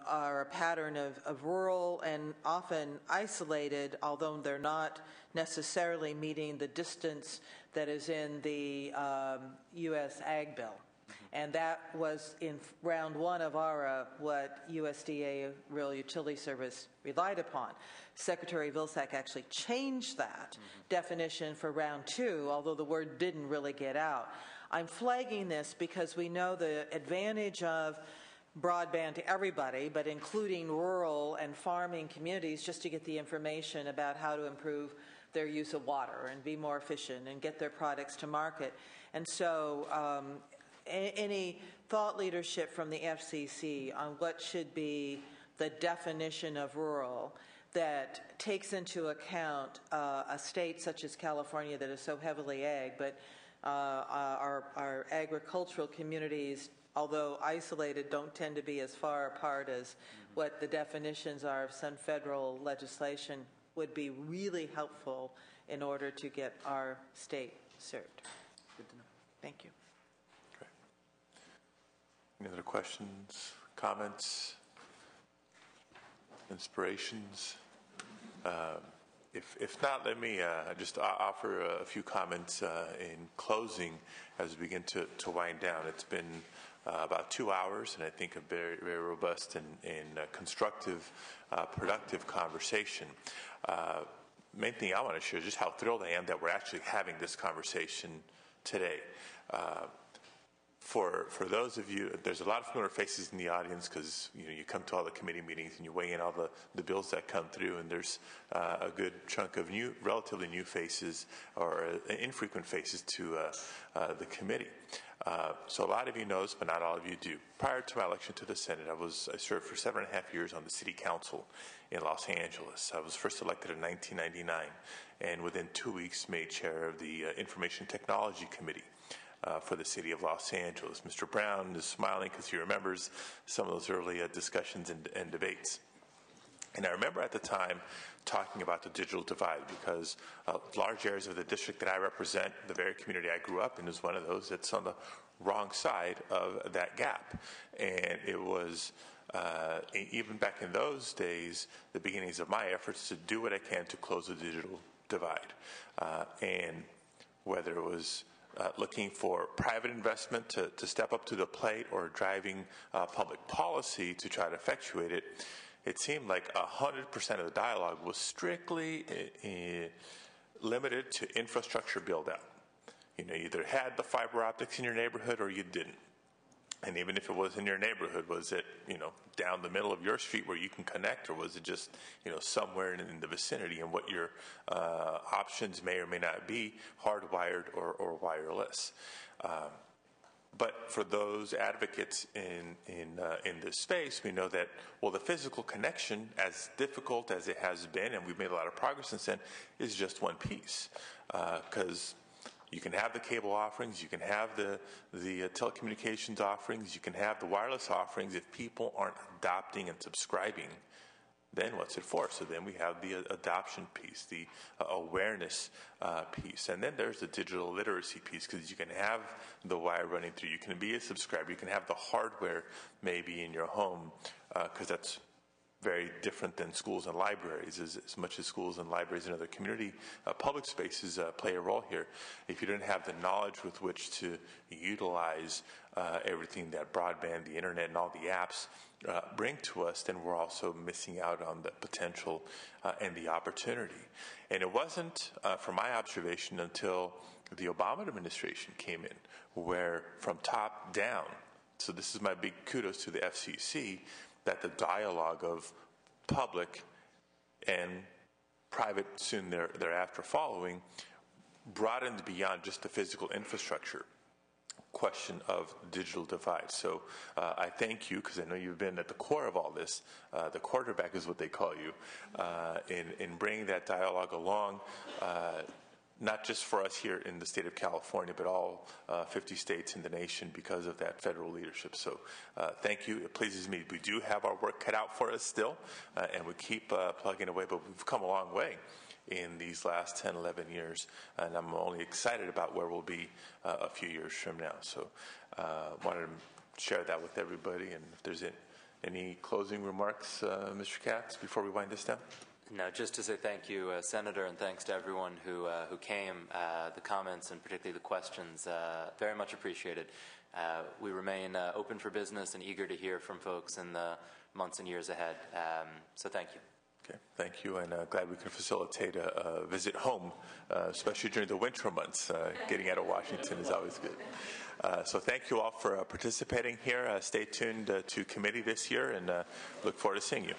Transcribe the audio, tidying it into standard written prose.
are a pattern of rural and often isolated, although they're not necessarily meeting the distance that is in the U.S. Ag Bill. And that was in round one of ARA what USDA, Rural Utility Service, relied upon. Secretary Vilsack actually changed that definition for round two, although the word didn't really get out. I'm flagging this because we know the advantage of broadband to everybody, but including rural and farming communities, just to get the information about how to improve their use of water and be more efficient and get their products to market. And so any thought leadership from the FCC on what should be the definition of rural that takes into account a state such as California that is so heavily ag, but our agricultural communities, although isolated, don't tend to be as far apart as what the definitions are of some federal legislation, would be really helpful in order to get our state served. Good to know. Thank you. Great. Any other questions, comments, inspirations? If not, let me just offer a few comments in closing as we begin to wind down. It's been about 2 hours, and I think a very, very robust and constructive, productive conversation. Main thing I want to share is just how thrilled I am that we're actually having this conversation today. For those of you, there's a lot of familiar faces in the audience because you come to all the committee meetings and you weigh in all the bills that come through, and there's a good chunk of relatively new faces or infrequent faces to the committee. So a lot of you know this, but not all of you do. Prior to my election to the Senate, I served for 7.5 years on the City Council in Los Angeles. I was first elected in 1999, and within 2 weeks made chair of the Information Technology Committee for the City of Los Angeles. Mr. Brown is smiling because he remembers some of those early discussions and debates. And I remember at the time talking about the digital divide because large areas of the district that I represent, the very community I grew up in, is one of those that's on the wrong side of that gap. And it was, even back in those days, the beginnings of my efforts to do what I can to close the digital divide. And whether it was looking for private investment to step up to the plate or driving public policy to try to effectuate it, it seemed like 100% of the dialogue was strictly limited to infrastructure build-out. You either had the fiber optics in your neighborhood or you didn't. And even if it was in your neighborhood, was it down the middle of your street where you can connect, or was it just somewhere in the vicinity, and what your options may or may not be, hardwired or wireless. But for those advocates in this space, we know that, well, the physical connection, as difficult as it has been, and we've made a lot of progress since then, is just one piece. Because you can have the cable offerings, you can have the telecommunications offerings, you can have the wireless offerings. If people aren't adopting and subscribing, then what's it for? So then we have the adoption piece, the awareness piece. And then there's the digital literacy piece, because you can have the wire running through. You can be a subscriber. You can have the hardware maybe in your home, because that's very different than schools and libraries, as much as schools and libraries and other community public spaces play a role here. If you don't have the knowledge with which to utilize everything that broadband, the internet, and all the apps bring to us, then we're also missing out on the potential and the opportunity. And it wasn't, from my observation, until the Obama administration came in, where from top down, so this is my big kudos to the FCC, that the dialogue of public and private soon thereafter following broadened beyond just the physical infrastructure question of digital divide. So I thank you, because I know you've been at the core of all this. The quarterback is what they call you, in bringing that dialogue along, not just for us here in the state of California, but all 50 states in the nation, because of that federal leadership. So thank you. It pleases me. We do have our work cut out for us still, and we keep plugging away, but we've come a long way in these last 10, 11 years, and I'm only excited about where we'll be a few years from now. So wanted to share that with everybody, and if there's Any closing remarks, Mr. Katz, before we wind this down? No, just to say thank you, Senator, and thanks to everyone who came. The comments and particularly the questions, very much appreciated. We remain open for business and eager to hear from folks in the months and years ahead. So thank you. Okay, thank you, and glad we can facilitate a visit home, especially during the winter months. Getting out of Washington is always good. So thank you all for participating here. Stay tuned to committee this year, and look forward to seeing you.